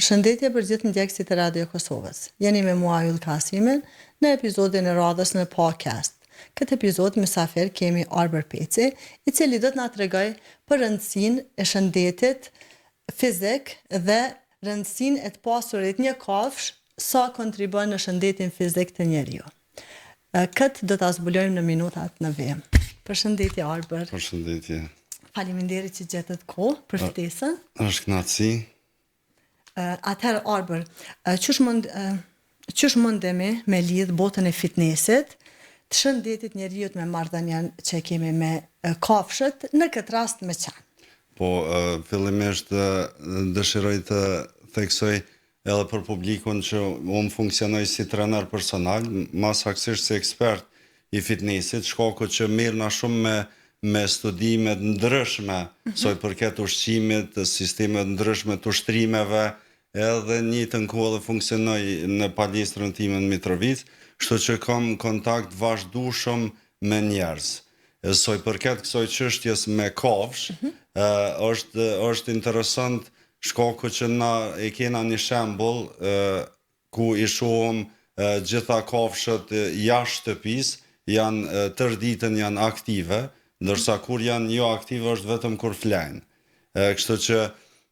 Shëndetje për gjithë ndjekësit e Radio Kosovës. Jeni me mua Yll Kasimin në episodin e radhës në podcast. Këtë episod mysafir kemi Arber Peci, i cili do të na tregoj për rëndësinë e shëndetit fizik dhe rëndësinë e të pasurit një kafshë sa kontribon në shëndetin fizik të njeriu. Këtë do ta zbulojmë në minutat në vim. Përshëndetje Arber. Përshëndetje. Faleminderit që gjetët kohë për ftesën. Është kënaqësi. Atëherë Arber, çush mundemi me lidh botën e fitnessit të shëndetit njeriut me marrëdhënien që kemi me kafshët, në këtë rast me qenë? Po, fillimisht dëshiroj të theksoj edhe për publikun që unë funksionoj si trener personal, më saktësisht si ekspert i fitnessit, shkaku që merrna shumë me studime të ndryshme, sa i përket ushqimit, sisteme të ndryshme të ushtrimeve, edhe njëjtën kohë dhe funksionoj në palestrën time në Mitrovic, kështu që kam kontakt vazhdueshëm me njerëz. Sa i përket kësaj çështjes me kafsh, është interesant shkaku që na e kena një shembull ku i shohim gjitha kafshët jashtë shtëpisë, janë tërë ditën janë aktive, ndërsa kur janë jo aktive është vetëm kur flajnë. Kështu që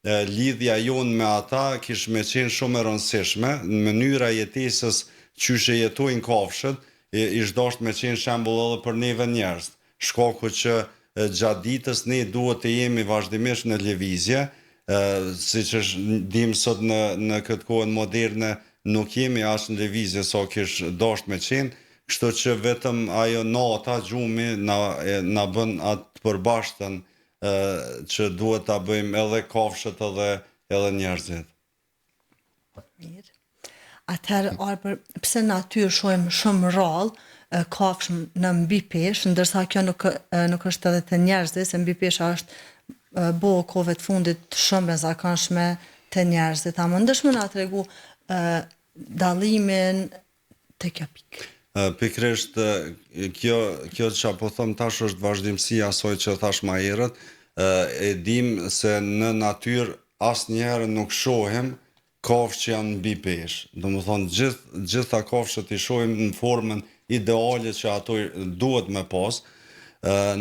lidhja jonë me ata kishte me qenë shumë e rëndësishme, në mënyra jetesës qyshe jetojnë kafshët, ish dashur me qenë shembull edhe për neve njerëz. Shkaku që gjatë ditës ne duhet të jemi vazhdimisht në lëvizje, siç është dim sot në këtë kohën moderne nuk jemi as në lëvizje sa kish dashur me qenë, kështu që vetëm ajo nata gjumi na bën atë përbashtën që duhet ta bëjmë edhe kafshët edhe njerëzit. Mirë. Atëherë, Arber, pse në natyrë shohim shumë rrallë kafshë në mbi peshë, ndërsa kjo nuk është edhe të njerëzit, se mbi pesha është kohëve të fundit shumë e zakonshme të njerëzit. A mundesh më na tregu dallimin te kjo pikë? Pikërisht kjo që po them tash është vazhdimësia asaj që thash më herët, e dim se në natyrë asnjëherë nuk shohim kafshë që janë mbi peshë. Domethënë gjitha kafshët i shohim në formën ideale që ato duhet me pas,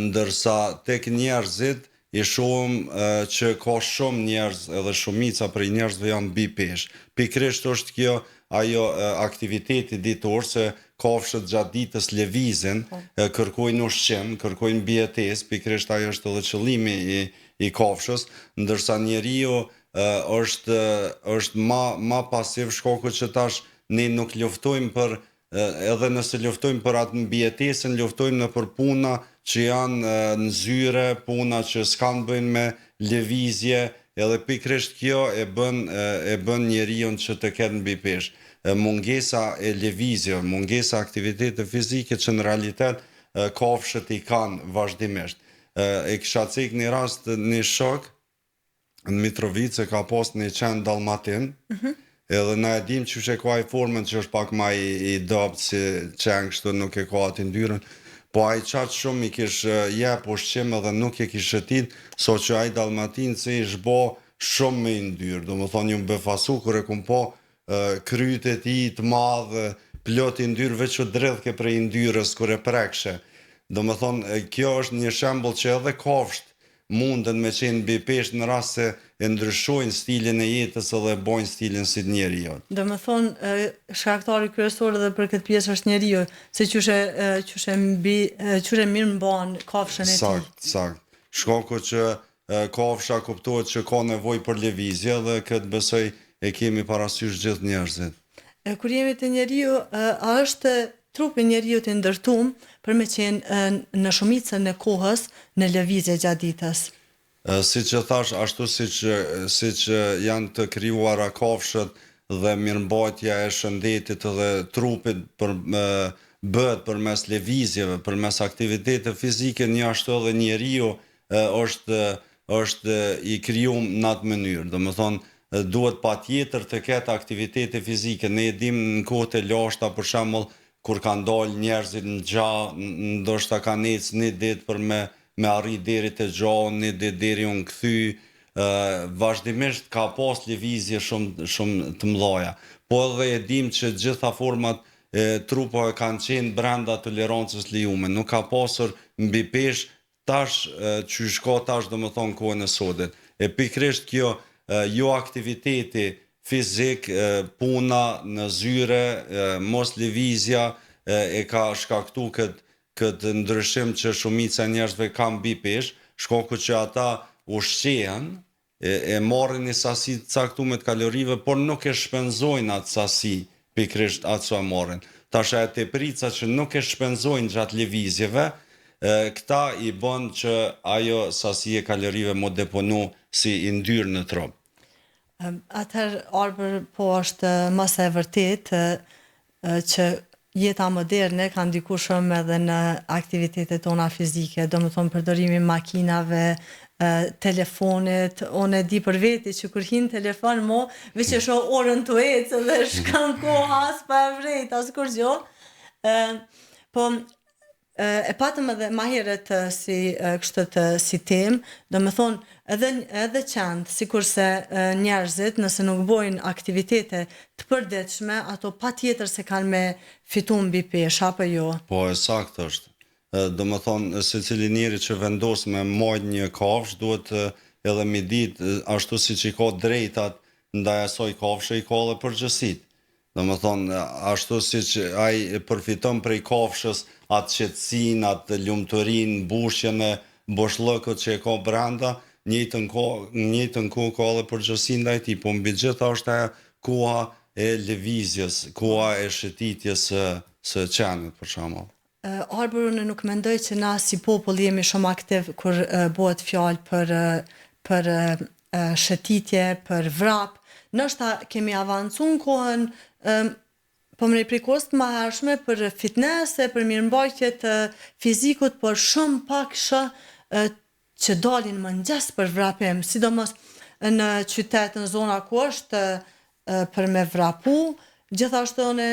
ndërsa tek njerëzit i shohim që ka shumë njerëz edhe shumica prej njerëzve janë mbi peshë. Pikërisht është kjo ajo aktiviteti ditor se kafshët gjatë ditës lëvizin, kërkojnë ushqim, kërkojnë mbijetesë, pikërisht ajo është edhe qëllimi i kafshës, ndërsa njeriu është ma pasiv, shkaku që tash ne nuk luftojmë për edhe nëse luftojmë për atë mbijetesën, luftojmë në për puna që janë në zyre, puna që s'kan bëjnë me lëvizje, edhe pikërisht kjo e bën njeriu që të ketë mbi peshë. Mungesa e lëvizjeve, mungesa aktivitete fizike që në realitet kafshët i kanë vazhdimisht. E kisha cek një rast një shok në Mitrovic ka pas një qen dalmatin, edhe na e dim që e ka i formën që është pak ma i dopt si qen kështu nuk e ka atë ndyrën, po ai qatë shumë i kish jep ushqim edhe nuk e kish shëtit, so që ai dalmatin se ish bo shumë me i ndyrë, do më thonë ju më befasu kër e kum po krytet i të madhë, plot i ndyrë veç u dredhke prej ndyrës kër e prekshe. Do më thonë, kjo është një shembull që edhe kafshët munden me qenë mbi peshë në rast se e ndryshojnë stilin e jetës edhe bojnë stilin si njeriu. Do më thonë, shkaktari kryesor edhe për këtë pjesë është njeriu, se qyshe mirë mban kafshën e tij. Sakt. Shkaku që kafsha kuptohet që ka nevojë për lëvizje dhe këtë besoj e kemi parasysh gjithë njerëzit. Kur jemi të njeriu, a është trupi njeriu të ndërtuar për me qenë në shumicën e kohës në lëvizje gjatë ditës? Siç e thash, ashtu siç janë të krijuara kafshët dhe mirëmbajtja e shëndetit dhe trupit bëhet përmes lëvizjeve, përmes aktiviteteve fizike, një ashtu edhe njeriu është i krijuar në atë mënyrë. Domethënë duhet patjetër të ketë aktivitete fizike. Ne e dim në kohët e lashta, për shembull, kur kanë dalë njerëzit në gjallë, ndoshta kanë ecë një ditë për me arrit deri te gjallë, një ditë deri unë kthy, vazhdimisht ka pas lëvizje shumë të mëdha. Po edhe e dim që gjitha format trupave kanë qenë brenda tolerancës lejume, nuk ka pasur mbi peshë tash që shko tash domethënë kohën e sodit. E pikrisht kjo jo aktiviteti fizik, puna në zyre, mos lëvizja e ka shkaktu këtë ndryshim që shumica e njerëzve kanë mbi peshë, shkaku që ata ushqehen, e marrin një sasi të caktuar të kalorive, por nuk e shpenzojnë atë sasi pikrisht atë që marrin. Tash e teprica që nuk e shpenzojnë gjatë lëvizjeve, këta i bën që ajo sasi e kalorive mu deponu si i ndyrë në trup. Atëherë, Arber, po është mos e vërtet që jeta moderne ka ndiku shumë edhe në aktivitetet tona fizike, do më thonë përdorimi makinave, telefonit, unë e di për veti që kur hin telefon veç e shoh orën të ecë dhe shkan koha as pa e vrejt, as kur gjo. Po e patëm edhe ma herët si temë, do më thonë edhe qëndë, sikurse njerëzit nëse nuk bojnë aktivitete të përditshme, ato patjetër se kanë me fitu mbi peshë, apo jo? Po, e saktë është. Do më thonë, se cili njeri që vendos me majt një kafsh, duhet edhe mi ditë, ashtu si që i ka drejtat ndaj asoj kafshë, i ka edhe përgjësit. Do më thonë, ashtu si që ai përfiton prej kafshës atë qetësin, atë lumturin, bushjen e boshllëkut që e ka brenda, njëjtën kohë ka edhe përgjësin ndaj tij, po mbi gjitha është ajo koha e lëvizjes, koha e shëtitjes së qenit, për shembull. Arber, unë nuk mendoj që na si popull jemi shumë aktiv kur bëhet fjalë për shëtitje, për vrap. Nështë kemi avancu në kohën, po më prikost ma hershme për fitnesse, për mirëmbajtje të fizikut, por shumë pak që dalin mëngjes për vrapim, sidomos në qytet, në zona ku është për me vrapu. Gjithashtu unë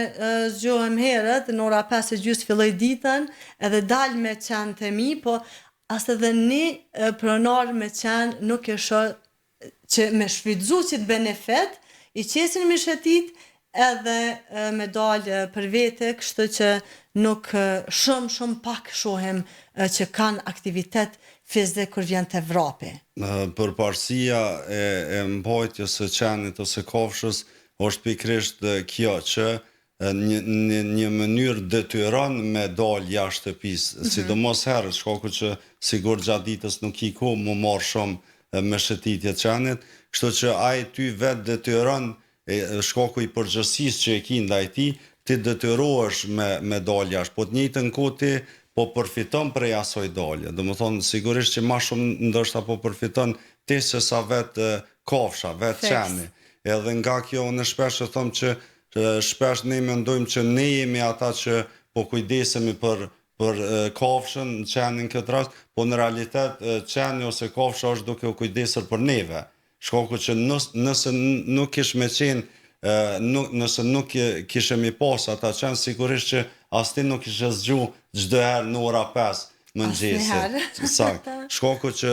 zgjohem herët, në ora 5:30 filloj ditën, edhe dal me qenë të mi, po as edhe një pronar me qenë nuk e shoh që me shfrytzu që të benefit, i qesin me shëtit, edhe me dalë për vete, kështu që nuk shumë pak shohem që kanë aktivitet fizik kur vjen të vrapi. Përparësia e mbajtjes së qenit ose kafshës është pikrisht kjo që një mënyrë detyron me dalë jashtë shtëpisë, sidomos herët, shkaku që sigur gjatë ditës nuk i ku mu marrë shumë me shëtitje qenit, kështu që ai ty vetë detyron shkaku i përgjësisë që e ki ndaj ti, ti detyrohesh me dalë jashtë, po të njëjtën kohë ti po përfiton prej asoj dalje. Do më thonë, sigurisht që ma shumë ndoshta po përfiton ti se sa vetë kafsha, vetë qeni. Edhe nga kjo unë shpesh e thom që shpesh ne mendojmë që ne jemi ata që po kujdesemi për kafshën, qenin këtë rast, po në realitet qeni ose kafsha është duke u kujdesur për neve. Shkaku që nëse nuk kish me qenë, nëse nuk kishe mi pas ata qenë, sigurisht që as ti nuk ishe zgju çdo herë në ora 5 mëngjesit. Sakt. Shkaku që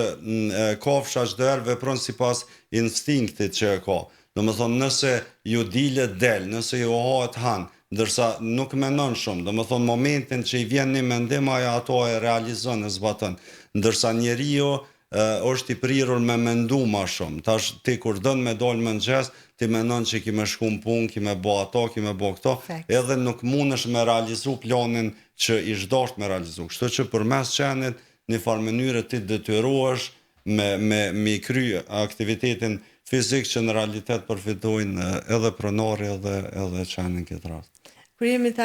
kafsha çdo herë vepron sipas instinktit që e ka. Do më thonë, nëse ju dilet del, nëse ju hahet han, ndërsa nuk menon shumë, do më thonë, momentin që i vjen një mendim, aja ato e realizon, e zbaton. Ndërsa njeriu është i prirur me mendu ma shumë. Tash ti kur dën me dalë mëngjes, ti menon që ki me shku në punë, ki me bo ato, ki me bo këto, edhe nuk mundesh me realizu planin që i zhdasht me realizu. Kështu që përmes qenit, një farë mënyre ti detyrohesh me kry aktivitetin fizik që në realitet përfitojnë edhe pronari edhe qenin këtë rast. Kur jemi të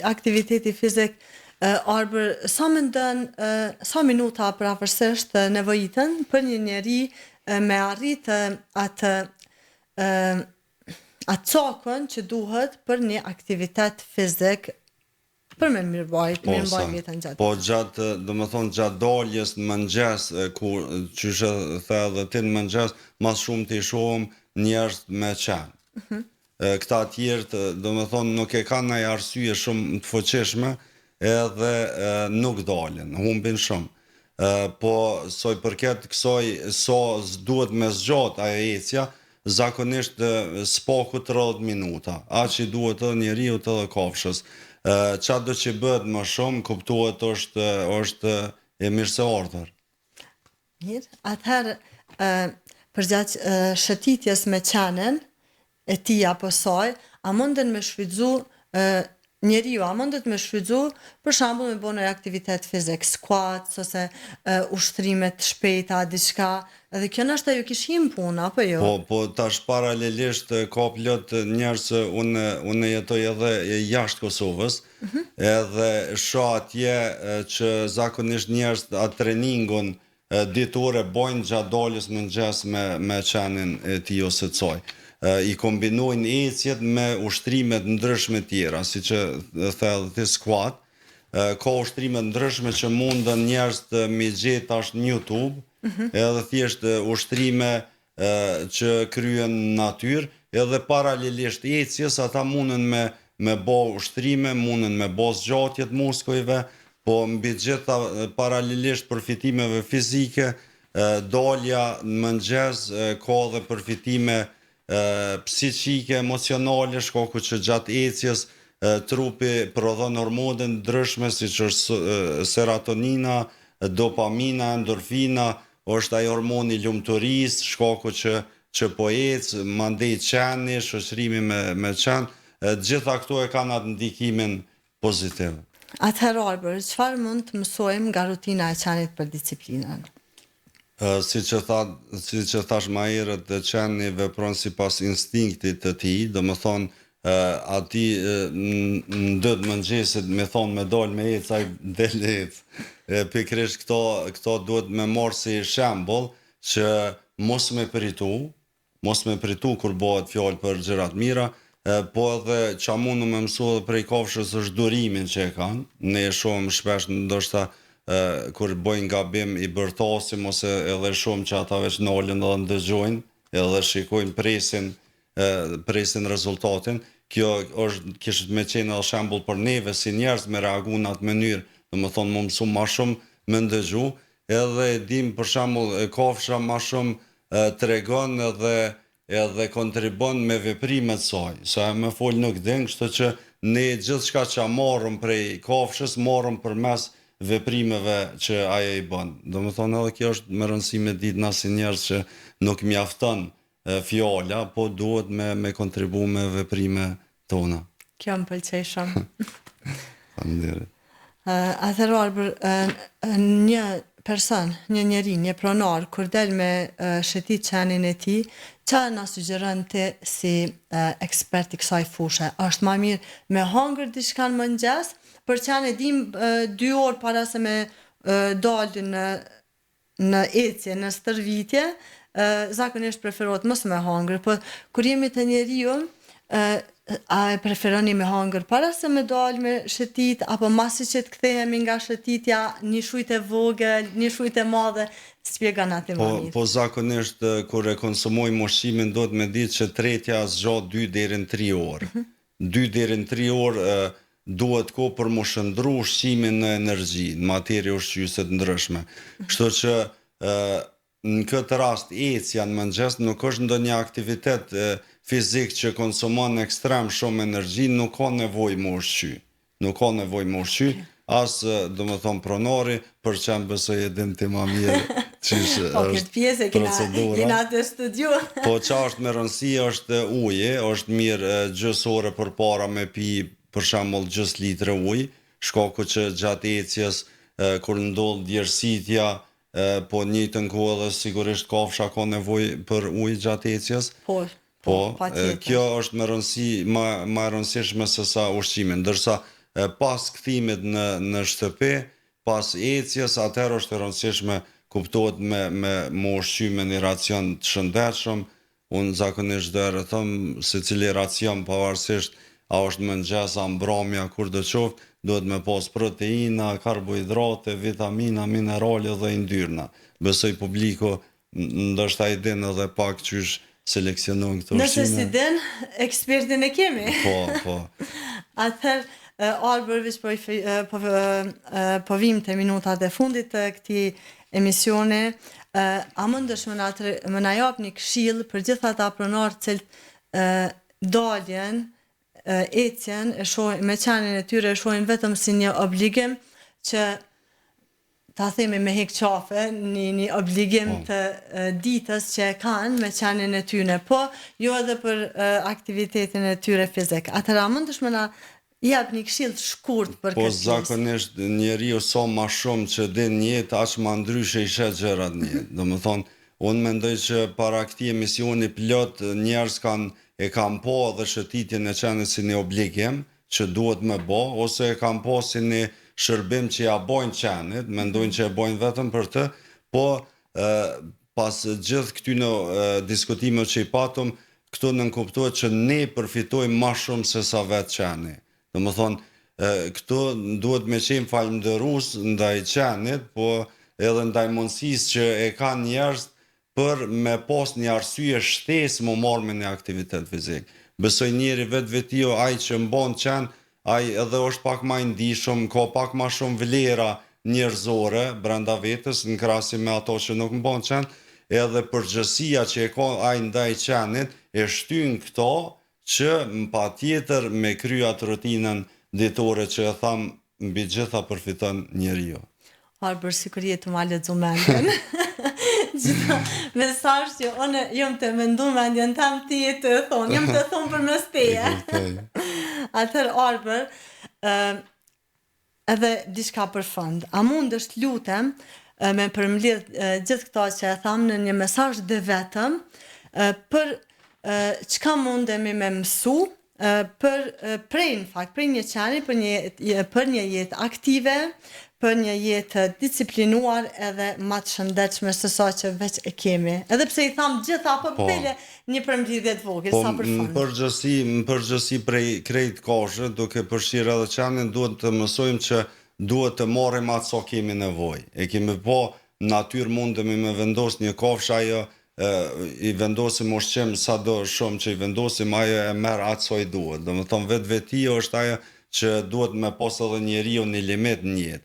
aktiviteti fizik, Arber, sa sa minuta prapërsisht nevojitën për një njeri me arrit atë cakën që duhet për një aktivitet fizik për me mirëmbajt jetën gjatë. Po do më thonë gjatë daljes në mëngjes, ku qyshe the edhe ti në mëngjes, mas shumë të i shohëm njerëz me qenë. Këta tjertë, do më thonë, nuk e kanë nëjë arsye shumë të fuqishme, edhe nuk dalin, humbin shumë. po soj përket kësoj duhet me zgjat ajo ecja, zakonisht spoku 30 minuta, aq i duhet edhe njeriu edhe kafshës. Qa do që bëhet më shumë, kuptuhet është e mirë se ardhur. Mirë, atëherë përgjatë shëtitjes me qenën e ti apo saj, a munden me shfrytzu njeriu, a mundet me shfrytzu për shembull me bënë aktivitet fizik, squats ose ushtrime të shpejta, diçka, edhe kjo nështë ju kishim puna, apo jo? Po tash paralelisht ka plot njerëz, unë jetoj edhe jashtë Kosovës, edhe shoh atje që zakonisht njerëz atë treningun ditore bojnë gjatë daljes mëngjes me qenin e tij ose të saj. I kombinojnë ecjet me ushtrimet ndryshme tjera, si që thellë ti squat, ka ushtrime ndryshme që mundën njerëz të mi gjetë tash në YouTube, edhe thjesht ushtrime që kryen në natyrë, edhe paralelisht ecjes, ata mundën me bo ushtrime, mundën me bo zgjatje të muskujve, po mbi gjitha paralelisht përfitimeve fizike, dalja në mëngjes ka dhe përfitime psiqike, emocionale, shkaku që gjatë ecjes trupi prodhon hormone ndryshme si që është serotonina, dopamina, endorfina, është ai hormoni lumturisë, shkaku që po ecë, mandej qeni, shoqërimi me qen, gjitha këto e kanë atë ndikimin pozitiv. Atëherë Albert, çfarë mund të mësojmë nga rutina e qenit për disiplinën? Si që thash ma herët, qeni vepron sipas instinktit të tij, do më thonë, ati në dëtë mëngjesit me thonë me dalë me ecë, ai del ecë. Pikrisht këto duhet me marrë si shembull që mos me pritu kur bëhet fjalë për gjërat mira, po edhe që mundu me mësu edhe prej kafshës është durimin që e kanë. Ne e shohim shpesh ndoshta kur bojnë gabim i bërthasim ose edhe shumë që ata veç nolën edhe ndëgjojnë edhe shikojnë presin rezultatin. Kjo kishët me qenë edhe shembull për neve si njerëz me reagu në atë mënyrë, dhe më thonë më mësu ma shumë me ndëgju, edhe dim për shembull kafsha ma shumë tregon edhe kontribon me veprimet saj, sa me fol nuk din, kështu që ne gjithë shka që marrëm prej kafshës, marrëm përmes veprimeve që ajo i bën. Do më thonë edhe kjo është me rëndësi me ditë na si njerëz që nuk mjafton fjala, po duhet me kontribu me veprime tona. Kjo më pëlqej shumë. Faleminderit. Atëherë Albert, një person, një pronar, kur del me shëtit qenin e tij, çfarë na sugjeron ti si ekspert i kësaj fushë? Është më mirë me hangër diçka në mëngjes, për qenë e dim 2 orë para se me dalë në ecje, në stërvitje, zakonisht preferohet mos me hangër, po kur jemi të njeriu, a e preferoni me hangër para se me dalë me shëtit, apo masi që të kthehemi nga shëtitja, një shujt e vogël, një shujt e madhe, spjegon atë më mirë. Po zakonisht kur e konsumojmë ushqimin do të me ditë që tretja zgjat 2 deri në 3 orë. 2 deri në 3 orë duhet ko për më shëndru ushqimin në energji, në materi ushqyese të ndryshme. Kështu që në këtë rast ecja në mëngjes nuk është ndonjë aktivitet fizik që konsumon ekstrem shumë energji, nuk ka nevojë më ushqy. Nuk ka nevojë më ushqy, as do më thonë pronari, për që më besoj e dim të ma mirë qish është procedura. Kina të studiu. Po që është me rëndësi është uje, është mirë gjësore për para me pi për shembull gjys litre ujë, shkaku që gjatë ecjes kur ndodh djersitja, po njëjtën kohë edhe sigurisht kafsha ka nevojë për ujë gjatë ecjes. Po, kjo është me rëndësi më e rëndësishme se sa ushqimi, ndërsa pas kthimit në shtëpi, pas ecjes, atëherë është e rëndësishme kuptohet me ushqim me një racion të shëndetshëm. Unë zakonisht do e them se cili racion pavarësisht a është mëngjes, a mbrëmja, kur do qoftë, duhet me pas proteina, karbohidrate, vitamina, minerale dhe yndyrna. Besoj publiku ndoshta i din edhe pak qysh seleksionojnë këto ushqime. Nëse si din, ekspertin e kemi. Po. Atëherë, Albert, veç po vim të minutat e fundit të këtij emisioni, a mundesh më na jap një këshill për gjithë ata pronarë që daljen, ecjen, e shohin me qenin e tyre, e shohin vetëm si një obligim që ta themi me hek qafe, një obligim të ditës që e kanë me qenin e tyre, po jo edhe për aktivitetin e tyre fizik. Atëra mundesh më na jap një këshill të shkurt për këtë. Po zakonisht njeriu sa më shumë që din në jetë, aq më ndryshe i shet gjërat në jetë. Domethënë, unë mendoj që para këtij emisioni plot njerëz kanë po edhe shëtitjen e qenit si një obligim që duhet me bë, ose e kanë po si një shërbim që ja bojnë qenit, mendojnë që e bojnë vetëm për të, po pas gjithë këtyre diskutimeve që i patëm, këtu nënkuptohet që ne përfitojmë më shumë se sa vetë qeni. Domethënë, këtu duhet me qenë falënderues ndaj qenit, po edhe ndaj mundësisë që e kanë njerëz për me pas një arsye shtesë më marrë me një aktivitet fizik. Besoj njeri vetë ai që mban qen, ai edhe është pak më i ndihshëm, ka pak më shumë vlera njerëzore brenda vetes në krahasim me ato që nuk mban qen, edhe përgjegjësia që e ka ai ndaj qenit e shtyn këto që patjetër me kry atë rutinën ditore që e tham mbi gjitha përfiton njeriu. Albert, sikur je të ma lexu mendjen. Gjitha mesazh që unë jam të mendu mendjen tam ti e të thonë, jam të thonë për mes teje. Atëherë Albert, edhe diçka për fund. A mundesh të lutem me përmbledh gjithë këto që e tham në një mesazh dhe vetëm për çka mundemi me mësu prej një qeni, për një jetë aktive, për një jetë disiplinuar edhe më të shëndetshme se sa që veç e kemi. Edhe pse i tham gjitha, po bile një përmbledhje të vogël sa për fund. Në përgjithësi prej krejt kohë, duke përfshirë edhe qenin, duhet të mësojmë që duhet të marrim atë sa kemi nevojë. E kemi po natyrë mundemi me vendos një kafshë, ajo i vendosim ushqim sa do shumë që i vendosim, ajo e merr atë sa i duhet. Domethënë vetveti është ajo që duhet me pas edhe njeriu një limit në jetë.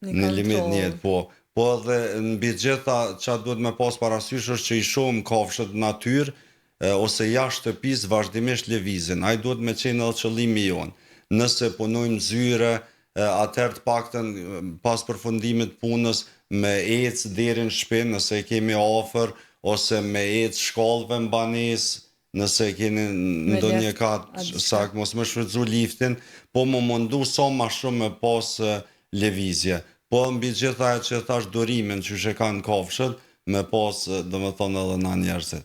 Në limit në jetë, po. Po edhe mbi gjitha çfarë duhet me pas parasysh është që i shohim kafshët në natyrë ose jashtë shtëpisë vazhdimisht lëvizin. Ai duhet me qenë edhe qëllimi jon. Nëse punojmë zyre, atëherë të paktën pas përfundimit punës me ecë deri në shtëpi nëse kemi afër, ose me ecë shkallëve në banesë, nëse keni ndonjë katë sak, mos më shfrytëzu liftin, po më mundu sa më shumë me pas lëvizje. Po mbi gjitha ajo që thash durimin që e kanë kafshët, me pas domethënë edhe na njerëzit.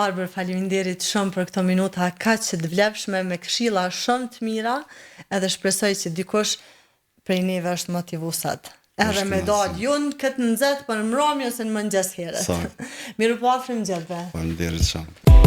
Albert, faleminderit shumë për këto minuta kaq të vlefshme me këshilla shumë të mira, edhe shpresoj që dikush prej neve është motivuar sot. Edhe me dalë ju në këtë nëzet për mbrëmje ose në mëngjes herët. Mirupafshim gjithëve. Faleminderit shumë.